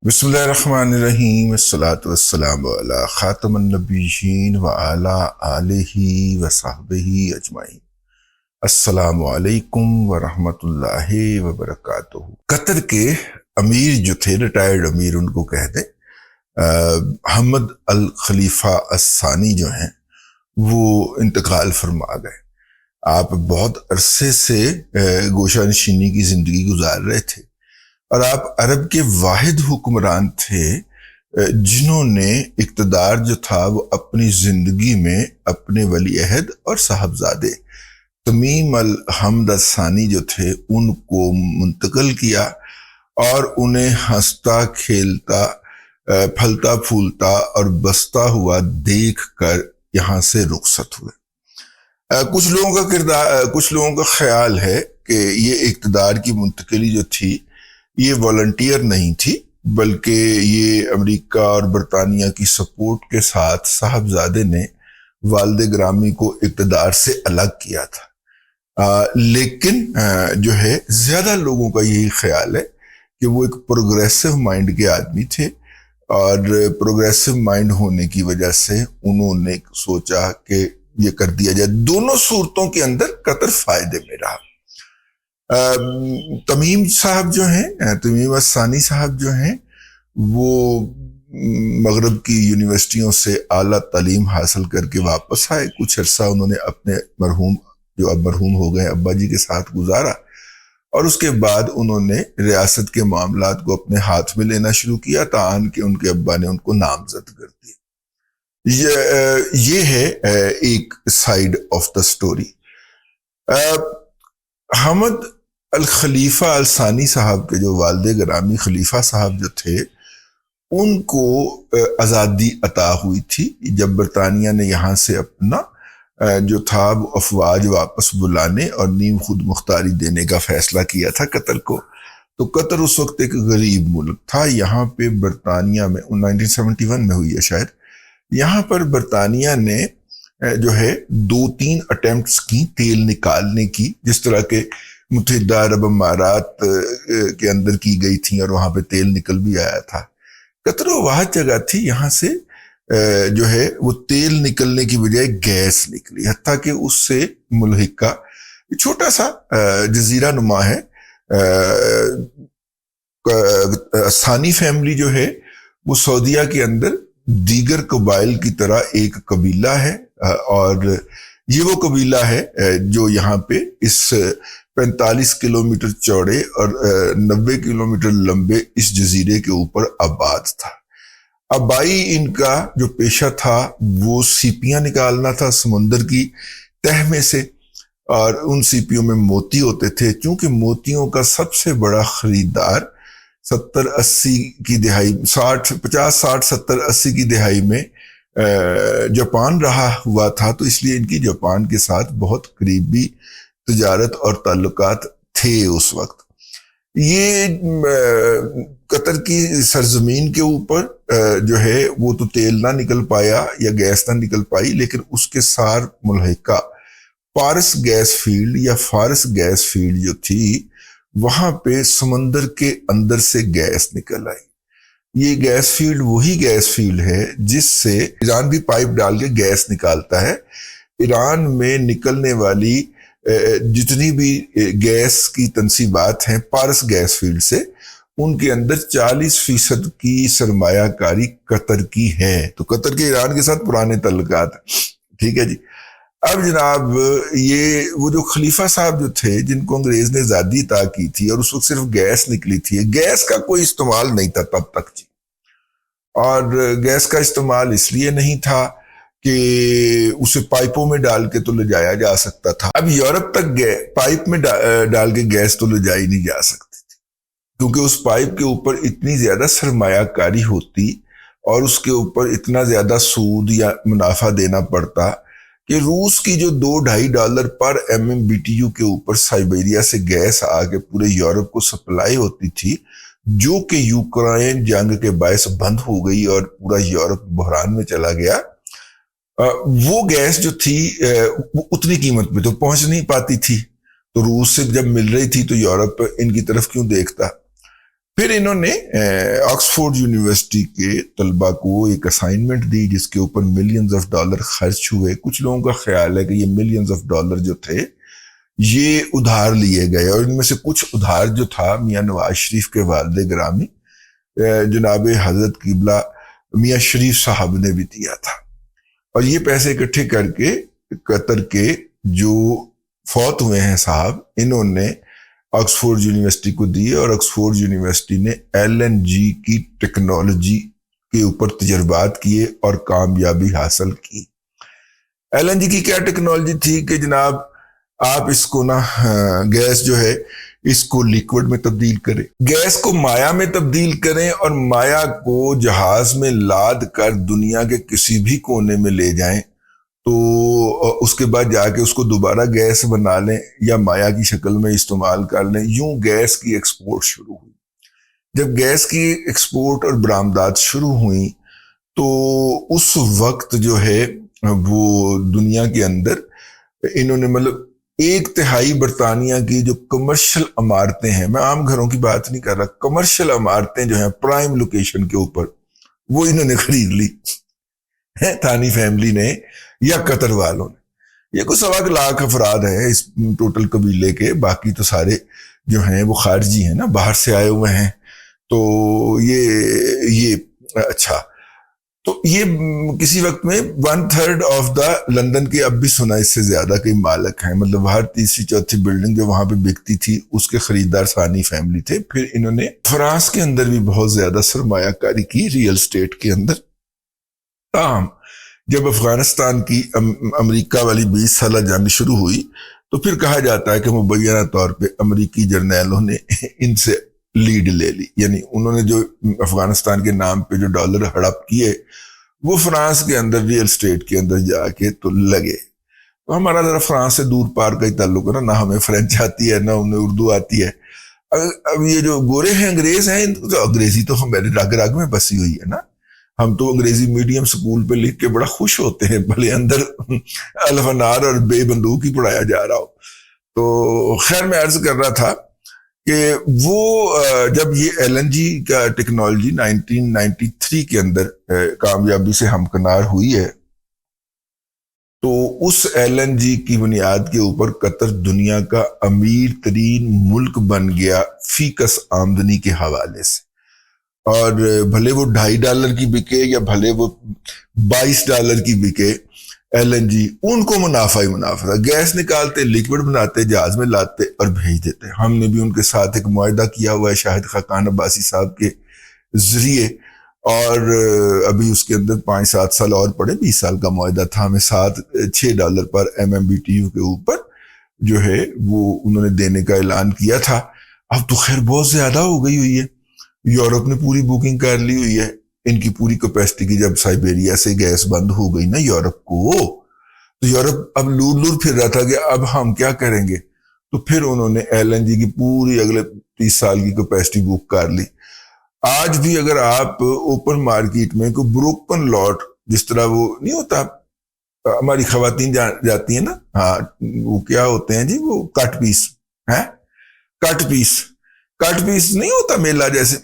بسم اللہ الرحمن الرحیم الصلاۃ والسلام علی خاتم النبیین وعلی آلہ وصحبہ اجمعین۔ السلام علیکم ورحمۃ اللہ وبرکاتہ۔ قطر کے امیر جو تھے، ریٹائرڈ امیر ان کو کہہ دیں، حمد الخلیفہ الثانی جو ہیں وہ انتقال فرما گئے۔ آپ بہت عرصے سے گوشہ نشینی کی زندگی گزار رہے تھے اور آپ عرب کے واحد حکمران تھے جنہوں نے اقتدار جو تھا وہ اپنی زندگی میں اپنے ولی عہد اور صاحبزادے تمیم الحمد الثانی جو تھے ان کو منتقل کیا اور انہیں ہنستا کھیلتا پھلتا پھولتا اور بستا ہوا دیکھ کر یہاں سے رخصت ہوئے۔ کچھ لوگوں کا خیال ہے کہ یہ اقتدار کی منتقلی جو تھی یہ والنٹیئر نہیں تھی، بلکہ یہ امریکہ اور برطانیہ کی سپورٹ کے ساتھ صاحبزادے نے والد گرامی کو اقتدار سے الگ کیا تھا۔ لیکن جو ہے زیادہ لوگوں کا یہی خیال ہے کہ وہ ایک پروگریسو مائنڈ کے آدمی تھے اور پروگریسو مائنڈ ہونے کی وجہ سے انہوں نے سوچا کہ یہ کر دیا جائے۔ دونوں صورتوں کے اندر قطر فائدے میں رہا۔ تمیم صاحب جو ہیں، تمیم الثانی صاحب جو ہیں، وہ مغرب کی یونیورسٹیوں سے اعلیٰ تعلیم حاصل کر کے واپس آئے۔ کچھ عرصہ انہوں نے اپنے مرحوم جو اب مرحوم ہو گئے ابا جی کے ساتھ گزارا اور اس کے بعد انہوں نے ریاست کے معاملات کو اپنے ہاتھ میں لینا شروع کیا، تاہم کہ ان کے ابا نے ان کو نامزد کر دیا۔ یہ ہے ایک سائیڈ آف دا سٹوری۔ حمد الخلیفہ الثانی صاحب کے جو والد گرامی خلیفہ صاحب جو تھے ان کو آزادی عطا ہوئی تھی جب برطانیہ نے یہاں سے اپنا جو تھا وہ افواج واپس بلانے اور نیم خود مختاری دینے کا فیصلہ کیا تھا قطر کو۔ تو قطر اس وقت ایک غریب ملک تھا۔ یہاں پہ برطانیہ میں 1971 میں ہوئی ہے شاید، یہاں پر برطانیہ نے جو ہے 2-3 اٹیمپٹس کی تیل نکالنے کی، جس طرح کے متحدہ عرب امارات کے اندر کی گئی تھیں اور وہاں پہ تیل نکل بھی آیا تھا۔ قطر وہ واحد جگہ تھی یہاں سے جو ہے وہ تیل نکلنے کی بجائے گیس نکلی، حتیٰ کہ اس سے ملحقہ چھوٹا سا جزیرہ نما ہے۔ ثانی فیملی جو ہے وہ سعودیہ کے اندر دیگر قبائل کی طرح ایک قبیلہ ہے اور یہ وہ قبیلہ ہے جو یہاں پہ اس 45 کلومیٹر چوڑے اور 90 کلومیٹر لمبے اس جزیرے کے اوپر آباد تھا۔ آبائی ان کا جو پیشہ تھا وہ سیپیاں نکالنا تھا سمندر کی تہ میں سے، اور ان سیپیوں میں موتی ہوتے تھے۔ چونکہ موتیوں کا سب سے بڑا خریدار 70-80 کی دہائی 50-60-70-80 کی دہائی میں جاپان رہا ہوا تھا، تو اس لیے ان کی جاپان کے ساتھ بہت قریبی تجارت اور تعلقات تھے اس وقت۔ یہ قطر کی سرزمین کے اوپر جو ہے وہ تو تیل نہ نکل پایا یا گیس نہ نکل پائی، لیکن اس کے سار ملحقہ پارس گیس فیلڈ یا فارس گیس فیلڈ جو تھی وہاں پہ سمندر کے اندر سے گیس نکل آئی۔ یہ گیس فیلڈ وہی گیس فیلڈ ہے جس سے ایران بھی پائپ ڈال کے گیس نکالتا ہے۔ ایران میں نکلنے والی جتنی بھی گیس کی تنصیبات ہیں پارس گیس فیلڈ سے، ان کے اندر 40% کی سرمایہ کاری قطر کی ہے۔ تو قطر کے ایران کے ساتھ پرانے تعلقات ہیں، ٹھیک ہے جی۔ اب جناب یہ وہ جو خلیفہ صاحب جو تھے جن کو انگریز نے آزادی عطا کی تھی اور اس وقت صرف گیس نکلی تھی، گیس کا کوئی استعمال نہیں تھا تب تک جی، اور گیس کا استعمال اس لیے نہیں تھا کہ اسے پائپوں میں ڈال کے تو لے جایا جا سکتا تھا۔ اب یورپ تک پائپ میں ڈال کے گیس تو لے جائی نہیں جا سکتی تھی، کیونکہ اس پائپ کے اوپر اتنی زیادہ سرمایہ کاری ہوتی اور اس کے اوپر اتنا زیادہ سود یا منافع دینا پڑتا کہ روس کی جو $2-2.5 پر MMBTU کے اوپر سائبیریا سے گیس آ کے پورے یورپ کو سپلائی ہوتی تھی، جو کہ یوکرائن جنگ کے باعث بند ہو گئی اور پورا یورپ بحران میں چلا گیا، وہ گیس جو تھی وہ اتنی قیمت پہ تو پہنچ نہیں پاتی تھی۔ تو روس سے جب مل رہی تھی تو یورپ ان کی طرف کیوں دیکھتا۔ پھر انہوں نے آکسفورڈ یونیورسٹی کے طلبہ کو ایک اسائنمنٹ دی جس کے اوپر ملینز آف ڈالر خرچ ہوئے. کچھ لوگوں کا خیال ہے کہ یہ ملینز آف ڈالر جو تھے یہ ادھار لیے گئے، اور ان میں سے کچھ ادھار جو تھا میاں نواز شریف کے والد گرامی جناب حضرت قبلہ میاں شریف صاحب نے بھی دیا تھا. اور یہ پیسے اکٹھے کر کے قطر کے جو فوت ہوئے ہیں صاحب، انہوں نے آکسفورڈ یونیورسٹی کو دیے، اور آکسفورڈ یونیورسٹی نے LNG کی ٹیکنالوجی کے اوپر تجربات کیے اور کامیابی حاصل کی. LNG کی کیا ٹیکنالوجی تھی کہ جناب آپ اس کو گیس جو ہے اس کو لیکوڈ میں تبدیل کریں، گیس کو مائع میں تبدیل کریں، اور مائع کو جہاز میں لاد کر دنیا کے کسی بھی کونے میں لے جائیں، تو اس کے بعد جا کے اس کو دوبارہ گیس بنا لیں یا مائع کی شکل میں استعمال کر لیں. یوں گیس کی ایکسپورٹ شروع ہوئی. جب گیس کی ایکسپورٹ اور برآمدات شروع ہوئیں تو اس وقت جو ہے وہ دنیا کے اندر انہوں نے ایک تہائی برطانیہ کی جو کمرشل عمارتیں ہیں، میں عام گھروں کی بات نہیں کر رہا، کمرشل عمارتیں جو ہیں پرائم لوکیشن کے اوپر، وہ انہوں نے خرید لی تھانی فیملی نے یا قطر والوں نے. یہ کوئی 1.25 لاکھ افراد ہیں اس ٹوٹل قبیلے کے، باقی تو سارے جو ہیں وہ خارجی ہیں نا، باہر سے آئے ہوئے ہیں. تو یہ اچھا، تو یہ کسی وقت میں 1/3 آف دا لندن کے، اب بھی سنا اس سے زیادہ کئی مالک ہیں، ہر تیسری چوتھی بلڈنگ جو وہاں پہ بکتی تھی اس کے خریدار ثانی فیملی تھے. پھر انہوں نے فرانس کے اندر بھی بہت زیادہ سرمایہ کاری کی ریئل اسٹیٹ کے اندر. تاہم جب افغانستان کی امریکہ والی 20 سالہ جنگ شروع ہوئی تو پھر کہا جاتا ہے کہ مبینہ طور پہ امریکی جرنیلوں نے ان سے لیڈ لے لی، یعنی انہوں نے جو افغانستان کے نام پہ جو ڈالر ہڑپ کیے وہ فرانس کے اندر ریئل اسٹیٹ کے اندر جا کے تو لگے. تو ہمارا ذرا فرانس سے دور پار کا ہی تعلق ہے نہ ہمیں فرینچ آتی ہے نہ انہیں اردو آتی ہے. اب یہ جو گورے ہیں انگریز ہیں، انگریزی تو ہمارے رگ رگ میں بسی ہوئی ہے نا. ہم تو انگریزی میڈیم سکول پہ لکھ کے بڑا خوش ہوتے ہیں، بھلے اندر الفنار اور بے بندوق ہی پڑھایا جا رہا ہو. تو خیر میں عرض کر رہا تھا کہ وہ جب یہ LNG کا ٹیکنالوجی 1993 کے اندر کامیابی سے ہمکنار ہوئی ہے تو اس LNG کی بنیاد کے اوپر قطر دنیا کا امیر ترین ملک بن گیا فی کس آمدنی کے حوالے سے. اور بھلے وہ $2.5 کی بکے یا بھلے وہ $22 کی بکے LNG، ان کو منافع ہی منافع تھا. گیس نکالتے، لیکوڈ بناتے، جہاز میں لاتے اور بھیج دیتے. ہم نے بھی ان کے ساتھ ایک معاہدہ کیا ہوا ہے شاہد خاقان عباسی صاحب کے ذریعے، اور ابھی اس کے اندر 5-7 سال اور پڑے، 20 سال کا معاہدہ تھا. ہمیں $6 پر MMBTU کے اوپر جو ہے وہ انہوں نے دینے کا اعلان کیا تھا. اب تو خیر بہت زیادہ ہو گئی ہوئی ہے، یورپ نے پوری بکنگ کر لی ہوئی ہے ان کی پوری کیپیسٹی کی. جب سائبیریا سے گیس بند ہو گئی نا یورپ کو، تو یورپ اب لور پھر رہا تھا کہ اب ہم کیا کریں گے. تو پھر انہوں نے LNG کی پوری اگلے 30 سال کی کیپیسٹی بک کر لی. آج بھی اگر آپ اوپن مارکیٹ میں کوئی بروکن لاٹ، جس طرح وہ نہیں ہوتا ہماری خواتین جاتی ہیں نا، ہاں وہ کیا ہوتے ہیں جی، وہ کٹ پیس ہے، کٹ پیس نہیں ہوتا میلہ جیسے،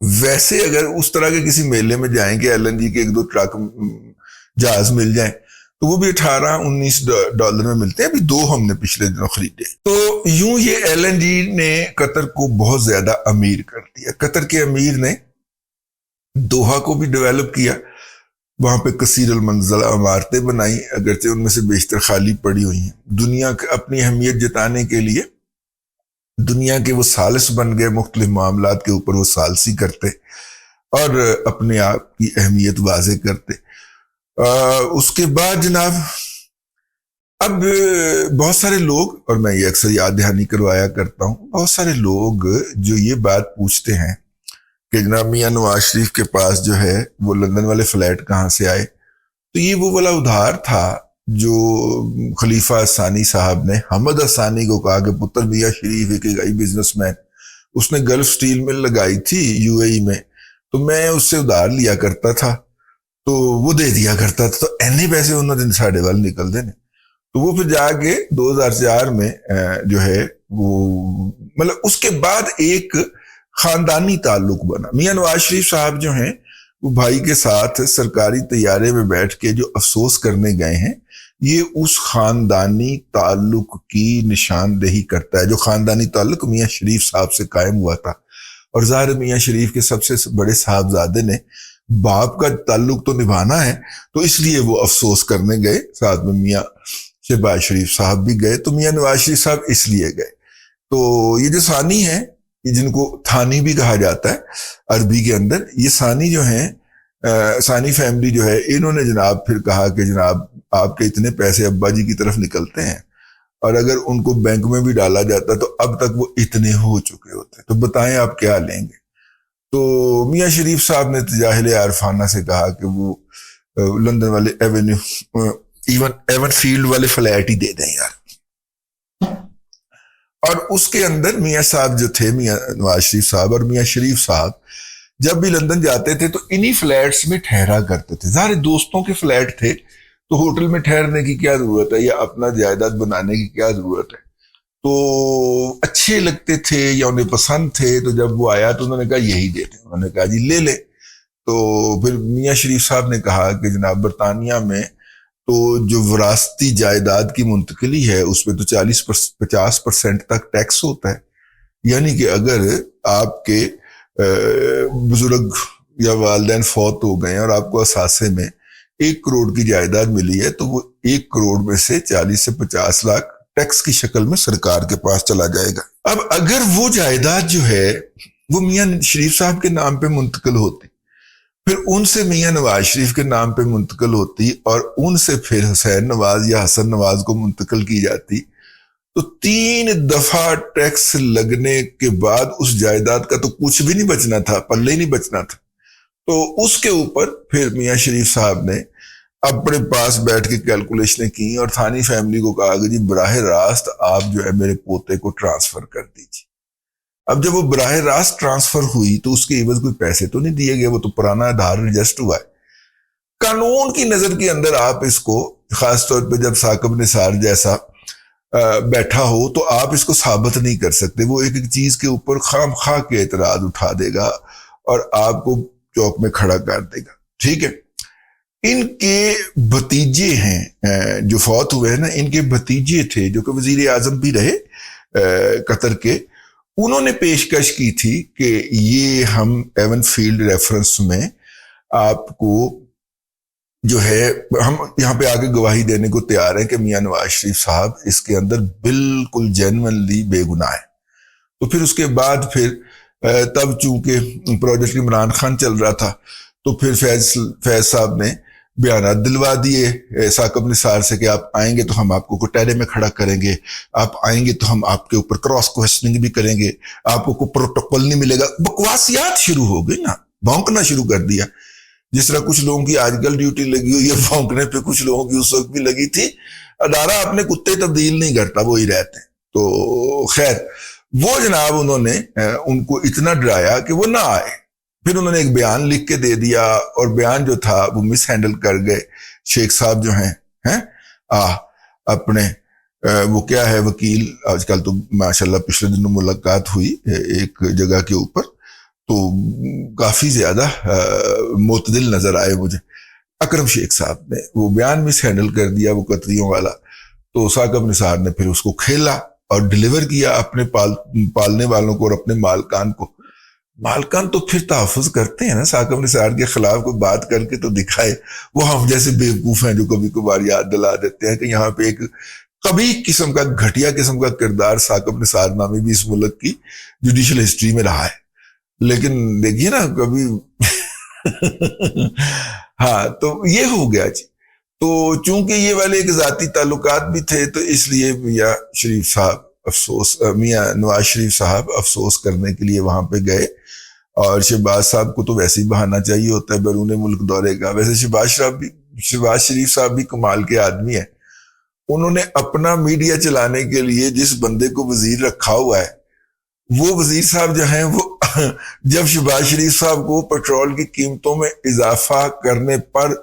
ویسے اگر اس طرح کے کسی میلے میں جائیں کہ LNG کے 1-2 ٹرک جہاز مل جائیں تو وہ بھی $18-19 میں ملتے ہیں. ابھی 2 ہم نے پچھلے دنوں خریدے. تو یوں یہ LNG نے قطر کو بہت زیادہ امیر کر دیا. قطر کے امیر نے دوحہ کو بھی ڈیولپ کیا، وہاں پہ کثیر المنزل عمارتیں بنائی، اگرچہ ان میں سے بیشتر خالی پڑی ہوئی ہیں. دنیا اپنی اہمیت جتانے کے لیے دنیا کے وہ ثالث بن گئے، مختلف معاملات کے اوپر وہ ثالثی کرتے اور اپنے آپ کی اہمیت واضح کرتے. اس کے بعد جناب اب بہت سارے لوگ، اور میں یہ اکثر یاد دہانی کروایا کرتا ہوں، بہت سارے لوگ جو یہ بات پوچھتے ہیں کہ جناب میاں نواز شریف کے پاس جو ہے وہ لندن والے فلیٹ کہاں سے آئے، تو یہ وہ والا ادھار تھا جو خلیفہ ثانی صاحب نے حمد ثانی کو کہا کہ پتر میاں شریف ایک بزنس مین، اس نے گلف سٹیل مل لگائی تھی UAE میں، تو میں اس سے ادھار لیا کرتا تھا تو وہ دے دیا کرتا تھا، تو اینے پیسے انہوں نے ساڑھے وال نکل دینے. تو وہ پھر جا کے 2004 میں جو ہے وہ اس کے بعد ایک خاندانی تعلق بنا. میاں نواز شریف صاحب جو ہیں وہ بھائی کے ساتھ سرکاری طیارے میں بیٹھ کے جو افسوس کرنے گئے ہیں، یہ اس خاندانی تعلق کی نشاندہی کرتا ہے جو خاندانی تعلق میاں شریف صاحب سے قائم ہوا تھا. اور ظاہر میاں شریف کے سب سے بڑے صاحبزادے نے باپ کا تعلق تو نبھانا ہے، تو اس لیے وہ افسوس کرنے گئے، ساتھ میں میاں شہباز شریف صاحب بھی گئے. تو میاں نواز شریف صاحب اس لیے گئے. تو یہ جو ثانی ہے، جن کو تھانی بھی کہا جاتا ہے عربی کے اندر، یہ ثانی جو ہیں، ثانی فیملی جو ہے، انہوں نے جناب پھر کہا کہ جناب آپ کے اتنے پیسے ابا جی کی طرف نکلتے ہیں، اور اگر ان کو بینک میں بھی ڈالا جاتا تو اب تک وہ اتنے ہو چکے ہوتے، تو بتائیں آپ کیا لیں گے. تو میاں شریف صاحب نے تجاہل عارفانہ سے کہا کہ وہ لندن والے ایون فیلڈ والے فلیٹ ہی دے دیں یار. اور اس کے اندر میاں صاحب جو تھے، میاں نواز شریف صاحب اور میاں شریف صاحب جب بھی لندن جاتے تھے تو انہی فلیٹس میں ٹھہرا کرتے تھے. ظاہر دوستوں کے فلیٹ تھے تو ہوٹل میں ٹھہرنے کی کیا ضرورت ہے، یا اپنا جائیداد بنانے کی کیا ضرورت ہے. تو اچھے لگتے تھے یا انہیں پسند تھے، تو جب وہ آیا تو انہوں نے کہا یہی دیتے. انہوں نے کہا جی لے لے. تو پھر میاں شریف صاحب نے کہا کہ جناب برطانیہ میں تو جو وراثتی جائیداد کی منتقلی ہے اس پہ تو 40-50% تک ٹیکس ہوتا ہے. یعنی کہ اگر آپ کے بزرگ یا والدین فوت ہو گئے اور آپ کو اثاثے میں 1 کروڑ کی جائیداد ملی ہے، تو وہ 1 کروڑ میں سے 40 سے 50 لاکھ ٹیکس کی شکل میں سرکار کے پاس چلا جائے گا. اب اگر وہ جائیداد جو ہے وہ میاں شریف صاحب کے نام پہ منتقل ہوتی، پھر ان سے میاں نواز شریف کے نام پہ منتقل ہوتی، اور ان سے پھر حسین نواز یا حسن نواز کو منتقل کی جاتی، تو 3 دفعہ ٹیکس لگنے کے بعد اس جائیداد کا تو کچھ بھی نہیں بچنا تھا، پلے ہی نہیں بچنا تھا. تو اس کے اوپر پھر میاں شریف صاحب نے اپنے پاس بیٹھ کے کیلکولیشنیں کی اور تھانی فیملی کو کہا کہ جی براہ راست آپ جو ہے میرے پوتے کو ٹرانسفر کر دیجیے. اب جب وہ براہ راست ٹرانسفر ہوئی تو اس کے عوض کوئی پیسے تو نہیں دیے گئے، وہ تو پرانا آدھار رجسٹ ہوا ہے. قانون کی نظر کے اندر آپ اس کو، خاص طور پہ جب ثاقب نثار جیسا بیٹھا ہو، تو آپ اس کو ثابت نہیں کر سکتے. وہ ایک ایک چیز کے اوپر خام خواہ کے اعتراض اٹھا دے گا اور آپ کو چوک میں کھڑا کر دے گا. ٹھیک ہے. ان کے بھتیجے ہیں جو فوت ہوئے ہیں نا، ان کے بھتیجے تھے جو کہ وزیر اعظم بھی رہے قطر کے. انہوں نے پیشکش کی تھی کہ یہ ہم ایون فیلڈ ریفرنس میں آپ کو جو ہے، ہم یہاں پہ آگے گواہی دینے کو تیار ہیں کہ میاں نواز شریف صاحب اس کے اندر بالکل جینوئنلی بے گناہ ہے. تو پھر اس کے بعد پھر تب چونکہ پروجیکٹ عمران خان چل رہا تھا، تو پھر فیض صاحب نے بیانات دلوا دیے ثاقب نثار سے کہ آپ آئیں گے تو ہم آپ کو کٹہرے میں کھڑا کریں گے، آپ آئیں گے تو ہم آپ کے اوپر کراس کوسچننگ بھی کریں گے، آپ کو کوئی پروٹوکول نہیں ملے گا. بکواسیات شروع ہو گئی نا، بھونکنا شروع کر دیا. جس طرح کچھ لوگوں کی آج کل ڈیوٹی لگی ہوئی ہے بھونکنے پہ، کچھ لوگوں کی اس وقت بھی لگی تھی. ادارہ اپنے کتے تبدیل نہیں کرتا، وہی رہتے ہیں. تو خیر، وہ جناب انہوں نے ان کو اتنا ڈرایا کہ وہ نہ آئے. پھر انہوں نے ایک بیان لکھ کے دے دیا، اور بیان جو تھا وہ مس ہینڈل کر گئے. شیخ صاحب جو ہیں اپنے وہ کیا ہے وکیل، آج کل تو ماشاءاللہ پچھلے دنوں ملاقات ہوئی ایک جگہ کے اوپر، تو کافی زیادہ معتدل نظر آئے مجھے. اکرم شیخ صاحب نے وہ بیان مس ہینڈل کر دیا، وہ قطریوں والا. تو ثاقب نثار نے پھر اس کو کھیلا اور ڈیلیور کیا اپنے پالنے والوں کو اور اپنے مالکان کو. مالکان تو پھر تحفظ کرتے ہیں نا، ثاقب نثار کے خلاف کوئی بات کر کے تو دکھائے. وہ ہم جیسے بیوقوف ہیں جو کبھی کبھار یاد دلا دیتے ہیں کہ یہاں پہ ایک قبیح قسم کا، گھٹیا قسم کا کردار ثاقب نثار نامی بھی اس ملک کی جوڈیشل ہسٹری میں رہا ہے. لیکن دیکھیے نا کبھی ہاں، تو یہ ہو گیا جی. تو چونکہ یہ والے ایک ذاتی تعلقات بھی تھے، تو اس لیے میاں نواز شریف صاحب افسوس کرنے کے لیے وہاں پہ گئے. اور شہباز صاحب کو تو ویسے ہی بہانہ چاہیے ہوتا ہے بیرون ملک دورے کا. ویسے شہباز شریف صاحب بھی کمال کے آدمی ہیں. انہوں نے اپنا میڈیا چلانے کے لیے جس بندے کو وزیر رکھا ہوا ہے، وہ وزیر صاحب جو ہیں، وہ جب شہباز شریف صاحب کو پیٹرول کی قیمتوں میں اضافہ کرنے پر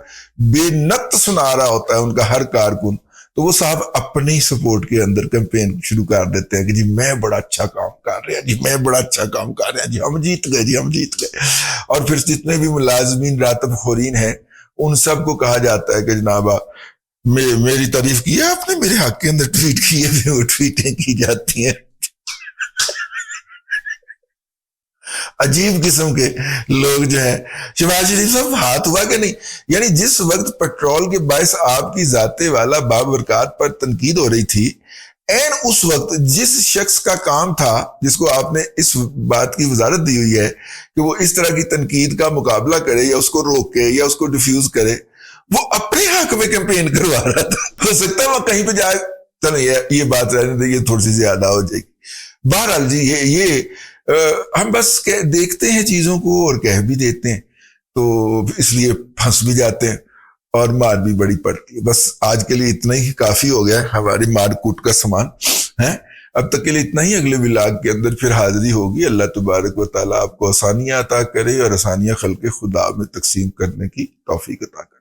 بے نت سنا رہا ہوتا ہے ان کا ہر کارکن، تو وہ صاحب اپنی سپورٹ کے اندر کیمپین شروع کر دیتے ہیں کہ جی میں بڑا اچھا کام کر رہا، جی میں بڑا اچھا کام کر رہا، جی ہم جیت گئے، جی ہم جیت گئے. اور پھر جتنے بھی ملازمین راتب خورین ہیں ان سب کو کہا جاتا ہے کہ جناب میری تعریف کی ہے آپ نے، میرے حق کے اندر ٹویٹ کیے ہوئے وہ ٹویٹیں کی جاتی ہیں. عجیب قسم کے لوگ جو ہیں. شہباز شریف صاحب ہاتھ ہوا کہ نہیں؟ یعنی جس وقت پیٹرول کے باعث آپ کی ذات والا بابرکات پر تنقید ہو رہی تھی، این اس وقت جس شخص کا کام تھا جس کو آپ نے اس بات کی وزارت دی ہوئی ہے کہ وہ اس طرح کی تنقید کا مقابلہ کرے یا اس کو روکے یا اس کو ڈیفیوز کرے، وہ اپنے حق میں کیمپین کروا رہا تھا. ہو سکتا ہے وہ کہیں پہ جائے چلیں یہ بات رہنے دیں، یہ تھوڑی سی زیادہ ہو جائے گی. بہرحال جی یہ ہم بس دیکھتے ہیں چیزوں کو اور کہہ بھی دیتے ہیں، تو اس لیے پھنس بھی جاتے ہیں اور مار بھی بڑی پڑتی ہے. بس آج کے لیے اتنا ہی کافی ہو گیا ہماری مار کوٹ کا سامان ہے. اب تک کے لیے اتنا ہی. اگلے ولاگ کے اندر پھر حاضری ہوگی. اللہ تبارک و تعالیٰ آپ کو آسانیاں عطا کرے اور آسانیاں خلق خدا میں تقسیم کرنے کی توفیق عطا کرے.